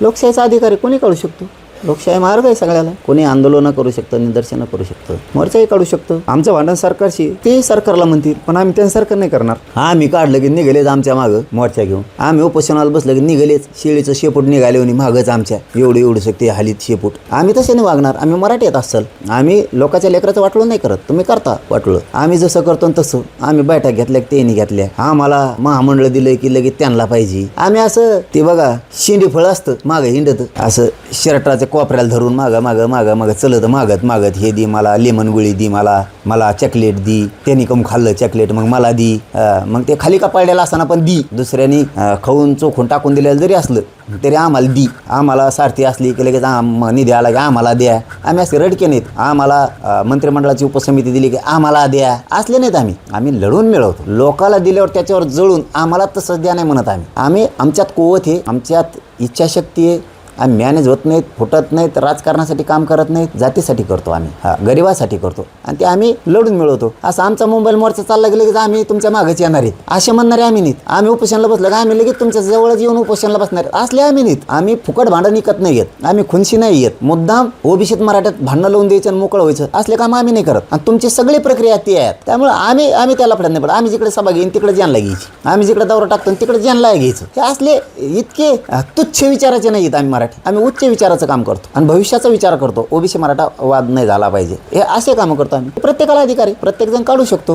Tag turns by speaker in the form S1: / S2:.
S1: लोकशाहीचा अधिकारी कोणी काढू शकतो. लोकशाही मार्ग आहे सगळ्याला. कोणी आंदोलनं करू शकतं, निदर्शनं करू शकतं, मोर्चाही काढू शकतं. आमचं भांडण सरकारशी, ते सरकारला म्हणतील, पण आम्ही त्यांच्यासारखं नाही करणार. आम्ही काढलं की निघालेच आमच्या मागं मोर्चा घेऊन. आम्ही उपोषणाला बसलं की निघालेच शेळीचं शेपूट निघाले आणि मागच आमच्या एवढं शकते हालीत शेपूट. आम्ही तसे नाही वागणार. आम्ही मराठीत असाल. आम्ही लोकांच्या लेकराचं वाटलं नाही करत. तुम्ही करता वाटलं. आम्ही जसं करतो तसं. आम्ही बैठक घेतल्या की त्यांनी घेतल्या. आम्हाला महामंडळ दिलंय की लगेच त्यांना पाहिजे. आम्ही असं ते बघा शेंडी फळ असतं मागं हिंडत असं शर्टाच्या कोपऱ्याला धरून मागं चलत मागत हे दी मला, लेमन गुळी दी मला चॉकलेट दी. त्यांनी कम खाल्लं चॉकलेट मग मला दी. मग ते खाली का पडलेला असताना पण दी. दुसऱ्यांनी खाऊन चोखून टाकून दिलेलं जरी असलं तरी आम्हाला दी. आम्हाला सारथी असली की लगेच निधी आला की आम्हाला द्या. आम्ही असे रडके नाहीत. आम्हाला मंत्रिमंडळाची उपसमिती दिली की आम्हाला द्या असले नाहीत. आम्ही लढून मिळवतो. लोकाला दिल्यावर त्याच्यावर जळून आम्हाला तसंच द्या नाही म्हणत. आम्ही आमच्यात कुवत आहे, आमच्यात इच्छाशक्ती आहे. आम्ही मॅनेज होत नाहीत, फुटत नाहीत, राजकारणासाठी काम करत नाहीत, जातीसाठी करतो आम्ही. गरिबासाठी करतो आणि ते आम्ही लढून मिळवतो. असं आमचा मुंबईला मोर्चा चालला गेला की आम्ही तुमच्या मागच येणार आहेत असे म्हणणारे आम्ही नाहीत. आम्ही उपोषणाला बसलं का आम्ही लगेच तुमच्या जवळच येऊन उपोषणाला बसणार असले आम्ही नाहीत. आम्ही फुकट भांडण विकत नाही घेत. आम्ही खुनशी नाही येत. मुद्दाम ओबीसीत मराठ्यात भांडणं लावून द्यायचं आणि मोकळं व्हायचं असले काम आम्ही नाही करत. आणि तुमची सगळी प्रक्रिया ती आहे. त्यामुळे आम्ही त्याला पडत नाही. पण आम्ही जिकडे सभा घेईन तिकडे जानला घ्यायची. आम्ही जिकडे दौरा टाकतो तिकडे जानला घ्यायचं. हे असले इतके तुच्छ विचाराचे नाहीत आम्ही मराठी. आम्ही उच्च विचाराचं काम करतो आणि भविष्याचा विचार करतो. ओबीसी मराठा वाद नाही झाला पाहिजे हे असे काम करतो आम्ही. प्रत्येकाला अधिकार आहे. प्रत्येक जण काढू शकतो.